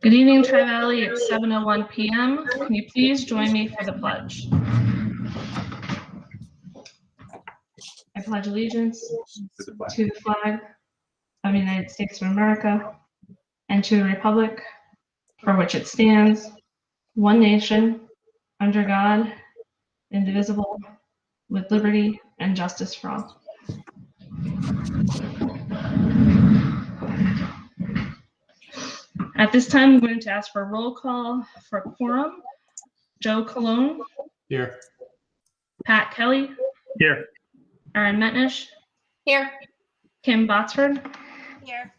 Good evening, Tri-Valley. It's 7:01 p.m. Can you please join me for the pledge? I pledge allegiance to the flag of the United States of America and to the republic for which it stands, one nation, under God, indivisible, with liberty and justice for all. At this time, I'm going to ask for a roll call for quorum. Joe Colon. Here. Pat Kelly. Here. Erin Metnish. Here. Kim Botsford. Here.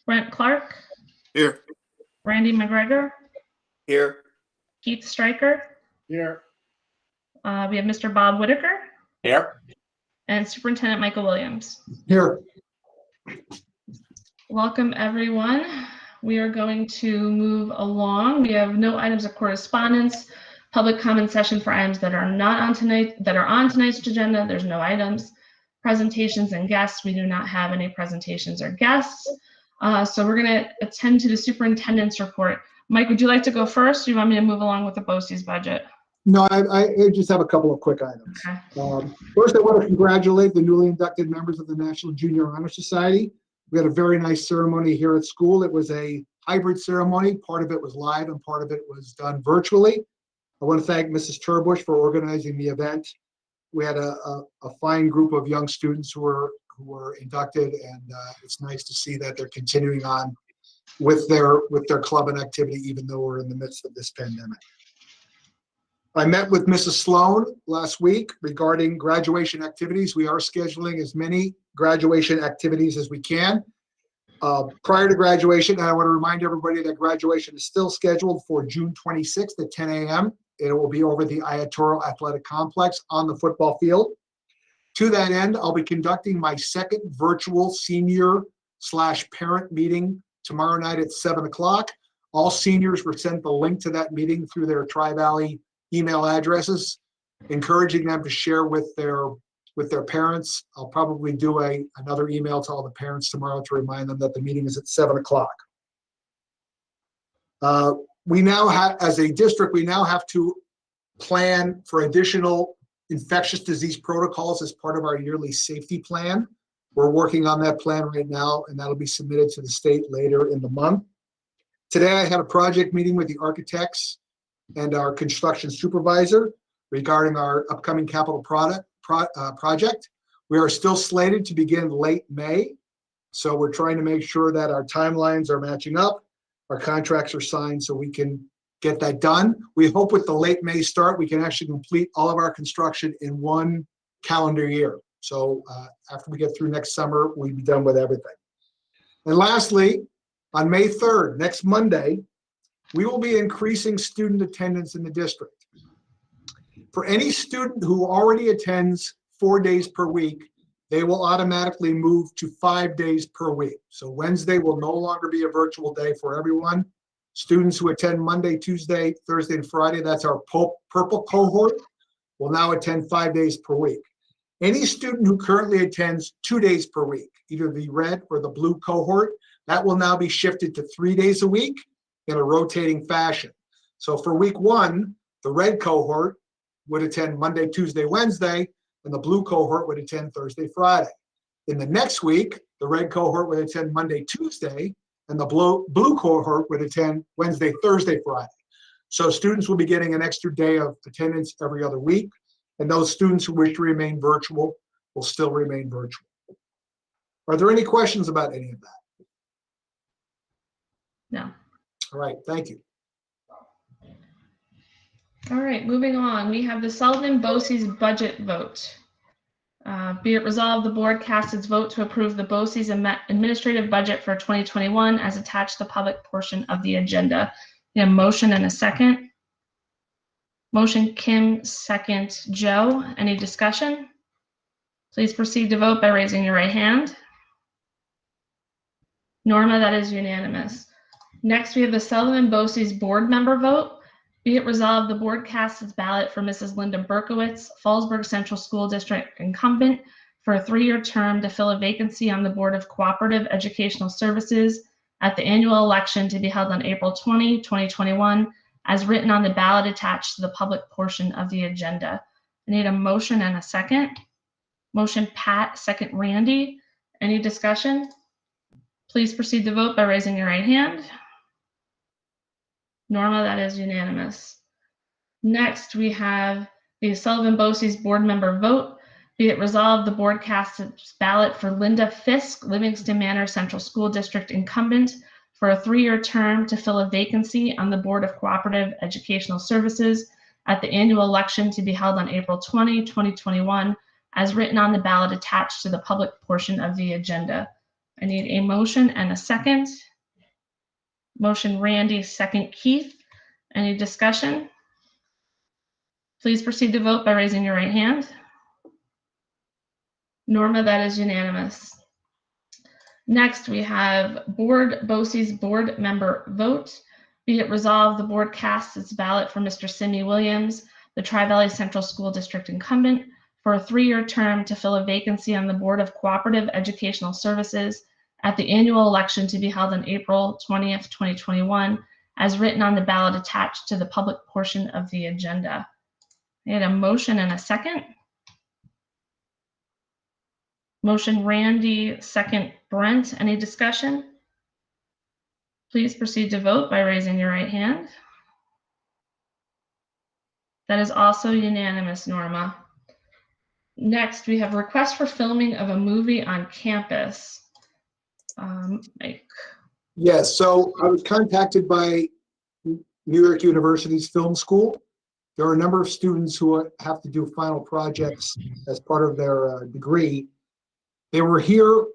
Brent Clark. Here. Randy McGregor. Here. Keith Stryker. Here. We have Mr. Bob Whitaker. Here. And Superintendent Michael Williams. Here. Welcome, everyone. We are going to move along. We have no items of correspondence, public comment session for items that are not on tonight, that are on tonight's agenda. There's no items. Presentations and guests. We do not have any presentations or guests. So we're going to attend to the superintendent's report. Mike, would you like to go first? Or do you want me to move along with the Boces budget? No, I just have a couple of quick items. Okay. First, I want to congratulate the newly inducted members of the National Junior Honor Society. We had a very nice ceremony here at school. It was a hybrid ceremony. Part of it was live and part of it was done virtually. I want to thank Mrs. Turbush for organizing the event. We had a fine group of young students who were inducted, and it's nice to see that they're continuing on with their club and activity, even though we're in the midst of this pandemic. I met with Mrs. Sloan last week regarding graduation activities. We are scheduling as many graduation activities as we can. Prior to graduation, and I want to remind everybody that graduation is still scheduled for June 26th at 10 a.m. It will be over the Ayatoro Athletic Complex on the football field. To that end, I'll be conducting my second virtual senior/parent meeting tomorrow night at 7 o'clock. All seniors were sent the link to that meeting through their Tri-Valley email addresses, encouraging them to share with their parents. I'll probably do another email to all the parents tomorrow to remind them that the meeting is at 7 o'clock. We now have, as a district, we now have to plan for additional infectious disease protocols as part of our yearly safety plan. We're working on that plan right now, and that'll be submitted to the state later in the month. Today, I had a project meeting with the architects and our construction supervisor regarding our upcoming capital project. We are still slated to begin late May, so we're trying to make sure that our timelines are matching up, our contracts are signed so we can get that done. We hope with the late May start, we can actually complete all of our construction in one calendar year. So after we get through next summer, we'll be done with everything. And lastly, on May 3rd, next Monday, we will be increasing student attendance in the district. For any student who already attends 4 days per week, they will automatically move to 5 days per week. So Wednesday will no longer be a virtual day for everyone. Students who attend Monday, Tuesday, Thursday, and Friday, that's our purple cohort, will now attend 5 days per week. Any student who currently attends 2 days per week, either the red or the blue cohort, that will now be shifted to 3 days a week in a rotating fashion. So for week one, the red cohort would attend Monday, Tuesday, Wednesday, and the blue cohort would attend Thursday, Friday. In the next week, the red cohort would attend Monday, Tuesday, and the blue cohort would attend Wednesday, Thursday, Friday. So students will be getting an extra day of attendance every other week, and those students who wish to remain virtual will still remain virtual. Are there any questions about any of that? No. All right, thank you. All right, moving on. We have the Sullivan Boces budget vote. Be it resolved, the board casts its vote to approve the Boces administrative budget for 2021 as attached to the public portion of the agenda. We have a motion and a second. Motion Kim, second Joe. Any discussion? Please proceed to vote by raising your right hand. Norma, that is unanimous. Next, we have the Sullivan Boces board member vote. Be it resolved, the board casts its ballot for Mrs. Linda Berkowitz, Fallsburg Central School District incumbent, for a 3-year term to fill a vacancy on the Board of Cooperative Educational Services at the annual election to be held on April 20, 2021, as written on the ballot attached to the public portion of the agenda. I need a motion and a second. Motion Pat, second Randy. Any discussion? Please proceed to vote by raising your right hand. Norma, that is unanimous. Next, we have the Sullivan Boces board member vote. Be it resolved, the board casts its ballot for Linda Fisk, Livingston Manor Central School District incumbent, for a 3-year term to fill a vacancy on the Board of Cooperative Educational Services at the annual election to be held on April 20, 2021, as written on the ballot attached to the public portion of the agenda. I need a motion and a second. Motion Randy, second Keith. Any discussion? Please proceed to vote by raising your right hand. Norma, that is unanimous. Next, we have Boces board member vote. Be it resolved, the board casts its ballot for Mr. Simi Williams, the Tri-Valley Central School District incumbent, for a 3-year term to fill a vacancy on the Board of Cooperative Educational Services at the annual election to be held on April 20th, 2021, as written on the ballot attached to the public portion of the agenda. I had a motion and a second. Motion Randy, second Brent. Any discussion? Please proceed to vote by raising your right hand. That is also unanimous, Norma. Next, we have request for filming of a movie on campus. Mike. Yes, so I was contacted by New York University's film school. There are a number of students who have to do final projects as part of their degree. They were here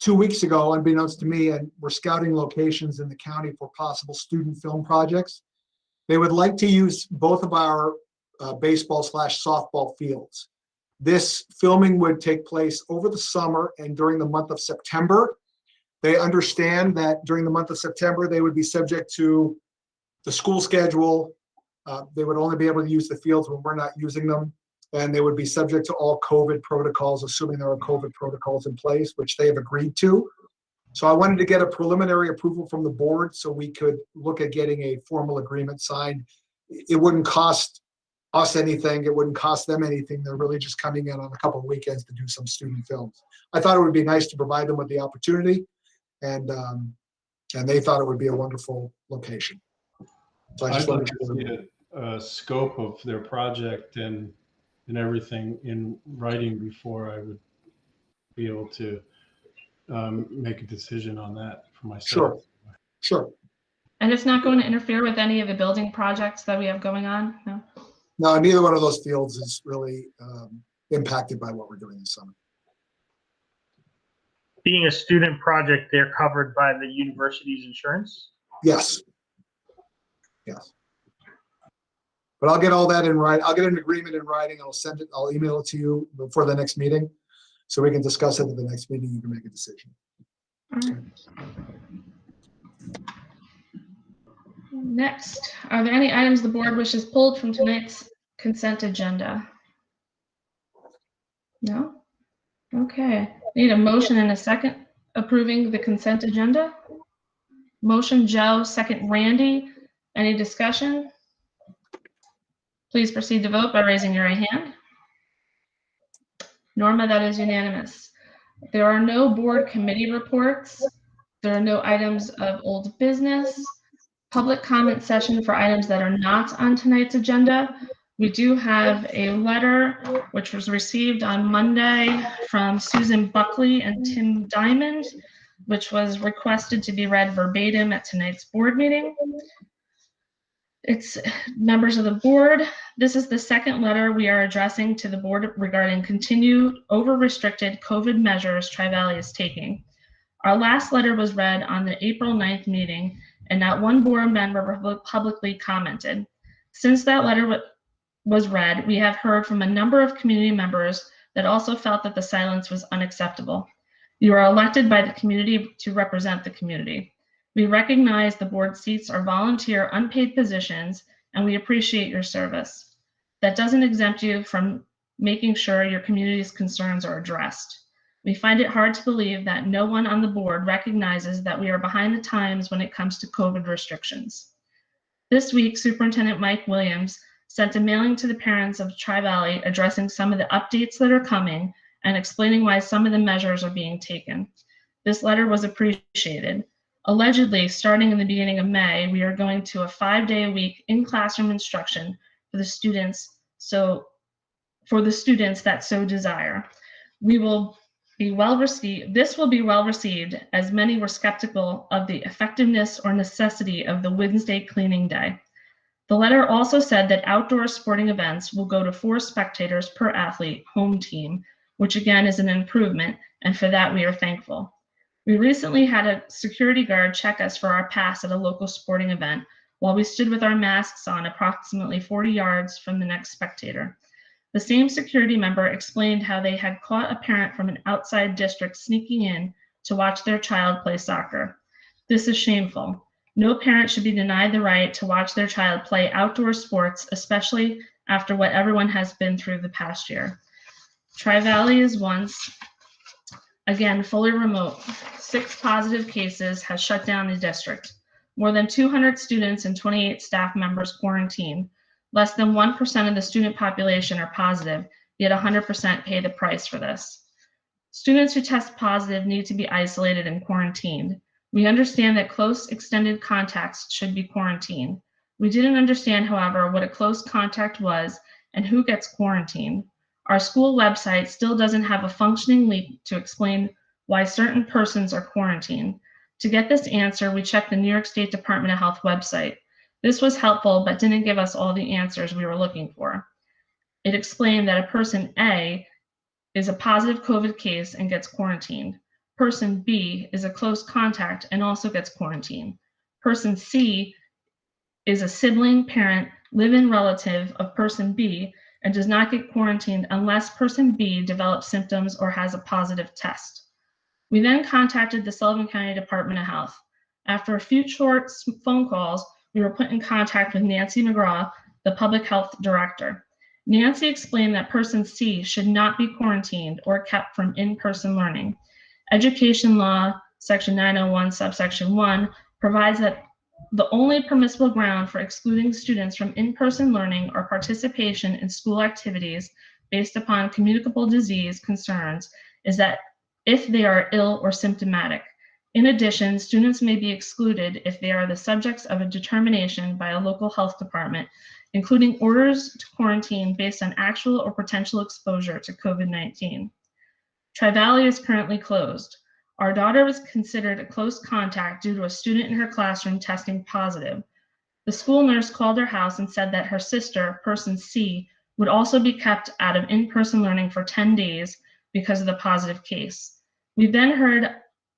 2 weeks ago, unbeknownst to me, and were scouting locations in the county for possible student film projects. They would like to use both of our baseball/softball fields. This filming would take place over the summer and during the month of September. They understand that during the month of September, they would be subject to the school schedule. They would only be able to use the fields when we're not using them. And they would be subject to all COVID protocols, assuming there are COVID protocols in place, which they have agreed to. So I wanted to get a preliminary approval from the board so we could look at getting a formal agreement signed. It wouldn't cost us anything. It wouldn't cost them anything. They're really just coming in on a couple of weekends to do some student films. I thought it would be nice to provide them with the opportunity, and they thought it would be a wonderful location. So I just I'd wanted like to to see a scope of their project and everything in writing before I would be able to make a decision on that for myself. Sure. And it's not going to interfere with any of the building projects that we have going on? No? No, neither one of those fields is really impacted by what we're doing this summer. Being a student project, they're covered by the university's insurance? Yes. But I'll get all that in writing. I'll get an agreement in writing. I'll email it to you before the next meeting, so we can discuss it at the next meeting. You can make a decision. All right. Next, are there any items the board wishes pulled from tonight's consent agenda? No? Okay. Need a motion and a second approving the consent agenda. Motion Joe, second Randy. Any discussion? Please proceed to vote by raising your right hand. Norma, that is unanimous. There are no board committee reports. There are no items of old business. Public comment session for items that are not on tonight's agenda. We do have a letter which was received on Monday from Susan Buckley and Tim Diamond, which was requested to be read verbatim at tonight's board meeting. It's members of the board. This is the second letter we are addressing to the board regarding continued over-restricted COVID measures Tri-Valley is taking. Our last letter was read on the April 9th meeting, and not one board member publicly commented. Since that letter was read, we have heard from a number of community members that also felt that the silence was unacceptable. You are elected by the community to represent the community. We recognize the board seats are volunteer, unpaid positions, and we appreciate your service. That doesn't exempt you from making sure your community's concerns are addressed. We find it hard to believe that no one on the board recognizes that we are behind the times when it comes to COVID restrictions. This week, Superintendent Mike Williams sent a mailing to the parents of Tri-Valley addressing some of the updates that are coming and explaining why some of the measures are being taken. This letter was appreciated. Allegedly, starting in the beginning of May, we are going to a 5-day-a-week in-classroom instruction for the students that so desire. This will be well received, as many were skeptical of the effectiveness or necessity of the Wednesday cleaning day. The letter also said that outdoor sporting events will go to 4 spectators per athlete home team, which again is an improvement, and for that we are thankful. We recently had a security guard check us for our pass at a local sporting event while we stood with our masks on approximately 40 yards from the next spectator. The same security member explained how they had caught a parent from an outside district sneaking in to watch their child play soccer. This is shameful. No parent should be denied the right to watch their child play outdoor sports, especially after what everyone has been through the past year. Tri-Valley is once again fully remote. 6 positive cases has shut down the district. More than 200 students and 28 staff members quarantined. Less than 1% of the student population are positive, yet 100% pay the price for this. Students who test positive need to be isolated and quarantined. We understand that close extended contacts should be quarantined. We didn't understand, however, what a close contact was and who gets quarantined. Our school website still doesn't have a functioning link to explain why certain persons are quarantined. To get this answer, we checked the New York State Department of Health website. This was helpful, but didn't give us all the answers we were looking for. It explained that a person A is a positive COVID case and gets quarantined. Person B is a close contact and also gets quarantined. Person C is a sibling, parent, live-in relative of person B and does not get quarantined unless person B develops symptoms or has a positive test. We then contacted the Sullivan County Department of Health. After a few short phone calls, we were put in contact with Nancy McGraw, the public health director. Nancy explained that person C should not be quarantined or kept from in-person learning. Education law, section 901, subsection 1, provides that the only permissible ground for excluding students from in-person learning or participation in school activities based upon communicable disease concerns is that if they are ill or symptomatic. In addition, students may be excluded if they are the subjects of a determination by a local health department, including orders to quarantine based on actual or potential exposure to COVID-19. Tri-Valley is currently closed. Our daughter was considered a close contact due to a student in her classroom testing positive. The school nurse called her house and said that her sister, person C, would also be kept out of in-person learning for 10 days because of the positive case. We then heard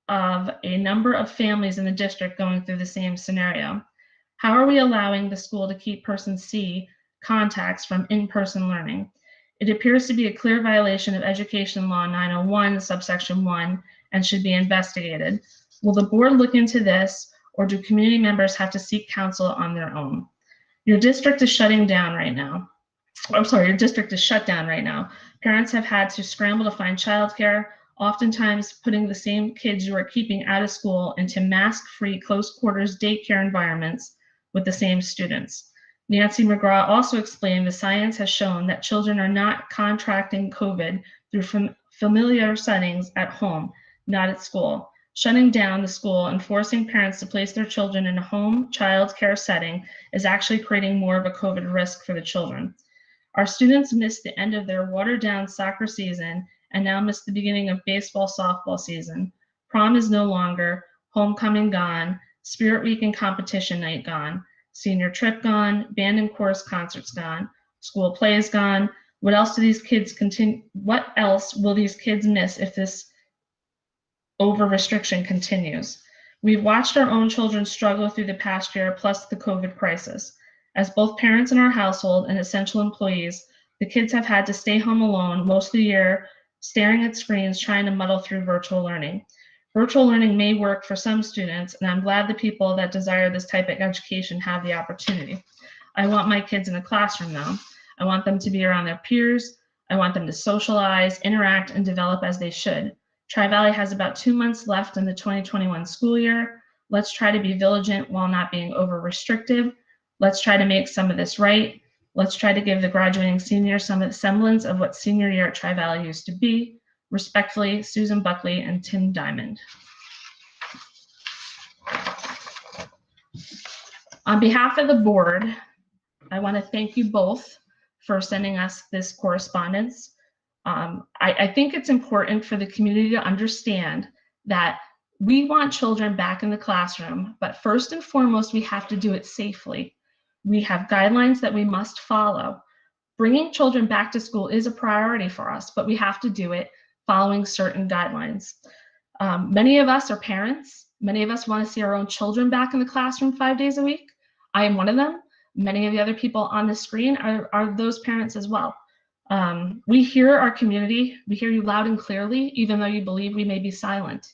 of a number of families in the district going through the same scenario. How are we allowing the school to keep person C contacts from in-person learning? It appears to be a clear violation of Education Law 901, subsection 1, and should be investigated. Will the board look into this, or do community members have to seek counsel on their own? Your district is shutting down right now. Your district is shut down right now. Parents have had to scramble to find childcare, oftentimes putting the same kids you are keeping out of school into mask-free, close quarters daycare environments with the same students. Nancy McGraw also explained the science has shown that children are not contracting COVID through familiar settings at home, not at school. Shutting down the school and forcing parents to place their children in a home child care setting is actually creating more of a COVID risk for the children. Our students missed the end of their watered-down soccer season and now miss the beginning of baseball, softball season. Prom is no longer, homecoming gone, spirit week and competition night gone, senior trip gone, band and chorus concerts gone, school plays gone. What else will these kids miss if this over-restriction continues? We've watched our own children struggle through the past year, plus the COVID crisis. As both parents in our household and essential employees, the kids have had to stay home alone most of the year, staring at screens, trying to muddle through virtual learning. Virtual learning may work for some students, and I'm glad the people that desire this type of education have the opportunity. I want my kids in a classroom though. I want them to be around their peers. I want them to socialize, interact, and develop as they should. Tri-Valley has about 2 months left in the 2021 school year. Let's try to be vigilant while not being over restrictive. Let's try to make some of this right. Let's try to give the graduating seniors some semblance of what senior year at Tri-Valley used to be. Respectfully, Susan Buckley and Tim Diamond. On behalf of the board, I want to thank you both for sending us this correspondence. I think it's important for the community to understand that we want children back in the classroom, but first and foremost, we have to do it safely. We have guidelines that we must follow. Bringing children back to school is a priority for us, but we have to do it following certain guidelines. Many of us are parents. Many of us want to see our own children back in the classroom 5 days a week. I am one of them. Many of the other people on the screen are those parents as well. We hear our community. We hear you loud and clearly, even though you believe we may be silent.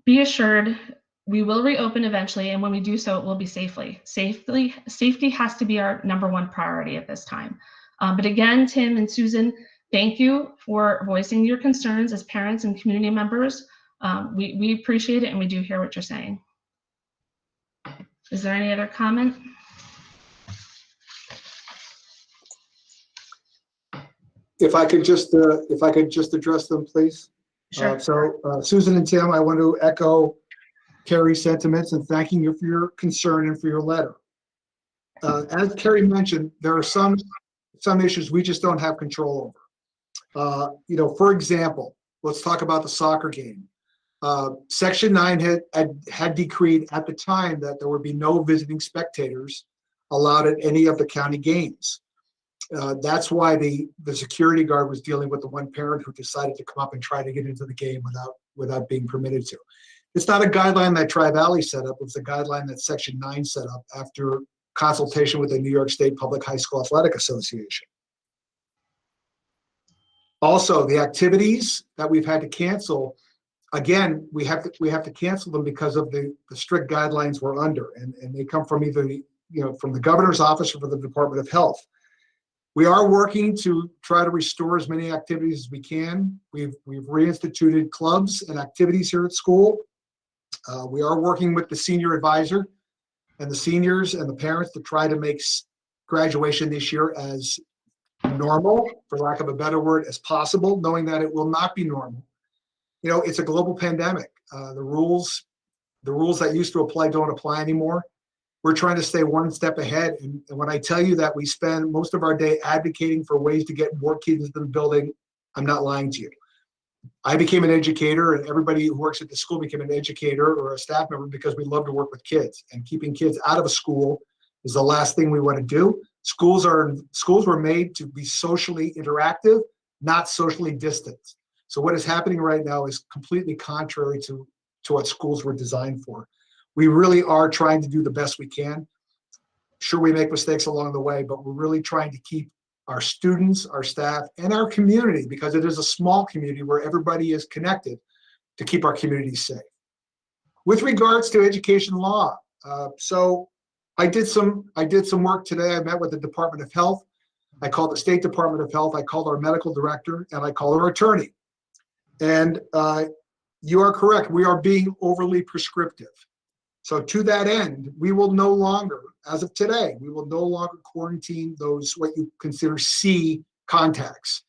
Be assured we will reopen eventually, and when we do so, it will be safely. Safety has to be our #1 priority at this time. But again, Tim and Susan, thank you for voicing your concerns as parents and community members. We appreciate it, and we do hear what you're saying. Is there any other comment? If I could just address them, please. Sure. Susan and Tim, I want to echo Carrie's sentiments and thanking you for your concern and for your letter. As Carrie mentioned, there are some issues we just don't have control over. For example, let's talk about the soccer game. Section 9 had decreed at the time that there would be no visiting spectators allowed at any of the county games. That's why the security guard was dealing with the one parent who decided to come up and try to get into the game without being permitted to. It's not a guideline that Tri-Valley set up. It's a guideline that Section 9 set up after consultation with the New York State Public High School Athletic Association. Also, the activities that we've had to cancel, again, we have to cancel them because of the strict guidelines we're under, and they come from either from the governor's office or from the Department of Health. We are working to try to restore as many activities as we can. We've reinstituted clubs and activities here at school. We are working with the senior advisor and the seniors and the parents to try to make graduation this year as normal, for lack of a better word, as possible, knowing that it will not be normal. It's a global pandemic. The rules that used to apply don't apply anymore. We're trying to stay one step ahead. And when I tell you that we spend most of our day advocating for ways to get more kids into the building, I'm not lying to you. I became an educator, and everybody who works at the school became an educator or a staff member because we love to work with kids. And keeping kids out of a school is the last thing we want to do. Schools were made to be socially interactive, not socially distant. So what is happening right now is completely contrary to what schools were designed for. We really are trying to do the best we can. Sure, we make mistakes along the way, but we're really trying to keep our students, our staff, and our community, because it is a small community where everybody is connected, to keep our community safe. With regards to education law, so I did some work today. I met with the Department of Health. I called the State Department of Health. I called our medical director, and I called our attorney. And you are correct. We are being overly prescriptive. So to that end, we will no longer, as of today, we will no longer quarantine those what you consider C contacts.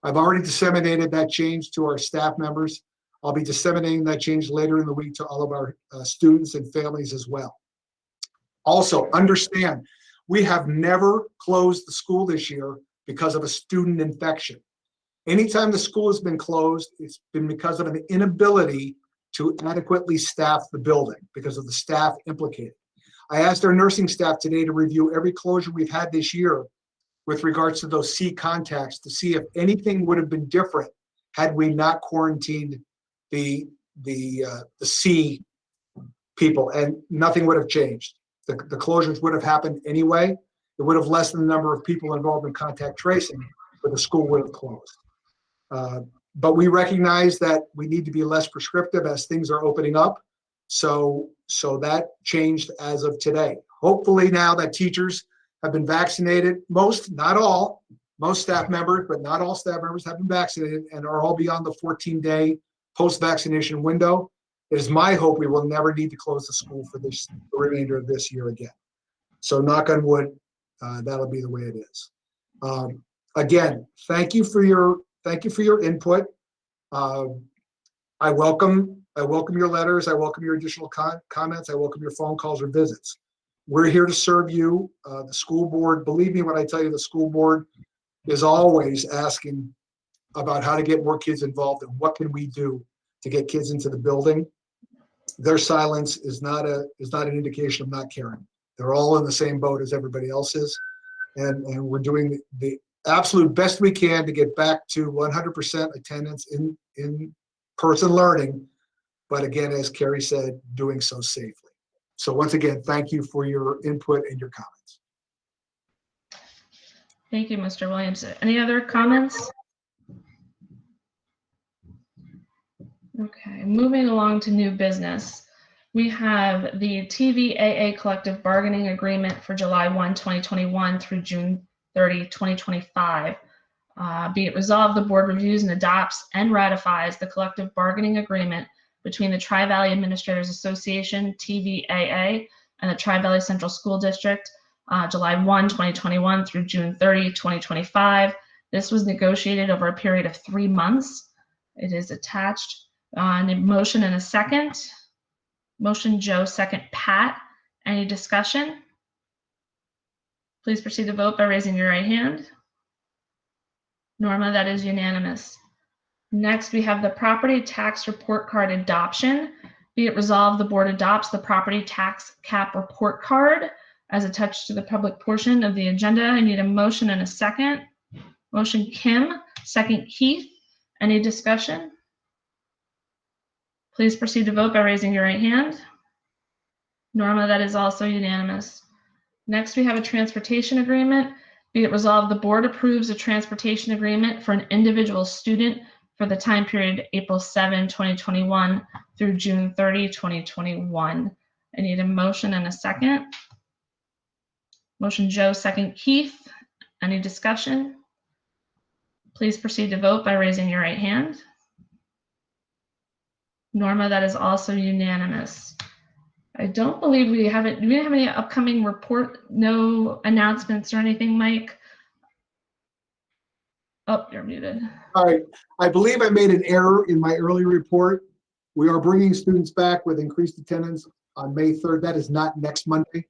I've already disseminated that change to our staff members. I'll be disseminating that change later in the week to all of our students and families as well. Also, understand, we have never closed the school this year because of a student infection. Anytime the school has been closed, it's been because of an inability to adequately staff the building because of the staff implicated. I asked our nursing staff today to review every closure we've had this year with regards to those C contacts to see if anything would have been different had we not quarantined the C people, and nothing would have changed. The closures would have happened anyway. It would have lessened the number of people involved in contact tracing, but the school would have closed. But we recognize that we need to be less prescriptive as things are opening up. So that changed as of today. Hopefully now that teachers have been vaccinated, most, not all, most staff members, but not all staff members have been vaccinated and are all beyond the 14-day post-vaccination window. It is my hope we will never need to close the school for the remainder of this year again. So knock on wood, that'll be the way it is. Again, thank you for your input. I welcome your letters. I welcome your additional comments. I welcome your phone calls or visits. We're here to serve you. The school board, believe me when I tell you, the school board is always asking about how to get more kids involved and what can we do to get kids into the building. Their silence is not an indication of not caring. They're all in the same boat as everybody else is. And we're doing the absolute best we can to get back to 100% attendance in person learning. But again, as Carrie said, doing so safely. So once again, thank you for your input and your comments. Thank you, Mr. Williams. Any other comments? Okay, moving along to new business. We have the TVAA collective bargaining agreement for July 1, 2021 through June 30, 2025. Be it resolved, the board reviews and adopts and ratifies the collective bargaining agreement between the Tri-Valley Administrators Association, TVAA, and the Tri-Valley Central School District, July 1, 2021 through June 30, 2025. This was negotiated over a period of 3 months. It is attached. A motion and a second. Motion Joe, second Pat. Any discussion? Please proceed to vote by raising your right hand. Norma, that is unanimous. Next, we have the property tax report card adoption. Be it resolved, the board adopts the property tax cap report card as attached to the public portion of the agenda. I need a motion and a second. Motion Kim, second Keith. Any discussion? Please proceed to vote by raising your right hand. Norma, that is also unanimous. Next, we have a transportation agreement. Be it resolved, the board approves a transportation agreement for an individual student for the time period April 7, 2021 through June 30, 2021. I need a motion and a second. Motion Joe, second Keith. Any discussion? Please proceed to vote by raising your right hand. Norma, that is also unanimous. I don't believe we have it. Do we have any upcoming report? No announcements or anything, Mike? Oh, you're muted. All right. I believe I made an error in my early report. We are bringing students back with increased attendance on May 3rd. That is not next Monday.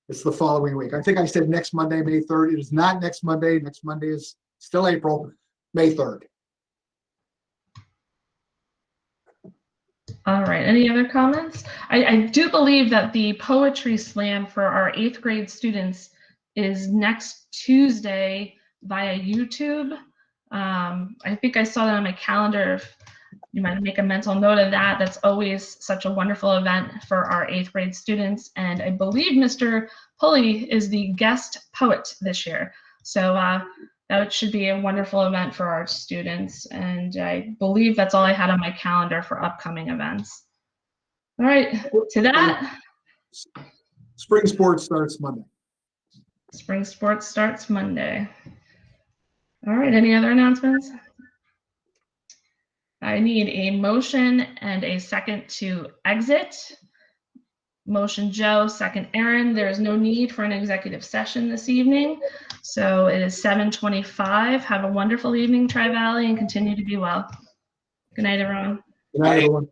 It's the following week. I think I said next Monday, May 3rd. It is not next Monday. Next Monday is still April, May 3rd. All right, any other comments? I do believe that the poetry slam for our 8th grade students is next Tuesday via YouTube. I think I saw that on my calendar. If you might make a mental note of that. That's always such a wonderful event for our 8th grade students. And I believe Mr. Pulley is the guest poet this year. So that should be a wonderful event for our students. And I believe that's all I had on my calendar for upcoming events. All right, to that. Spring sports starts Monday. Spring sports starts Monday. All right, any other announcements? I need a motion and a second to exit. Motion Joe, second Aaron. There is no need for an executive session this evening. So it is 7:25. Have a wonderful evening, Tri-Valley, and continue to be well. Good night, everyone. Good night, everyone.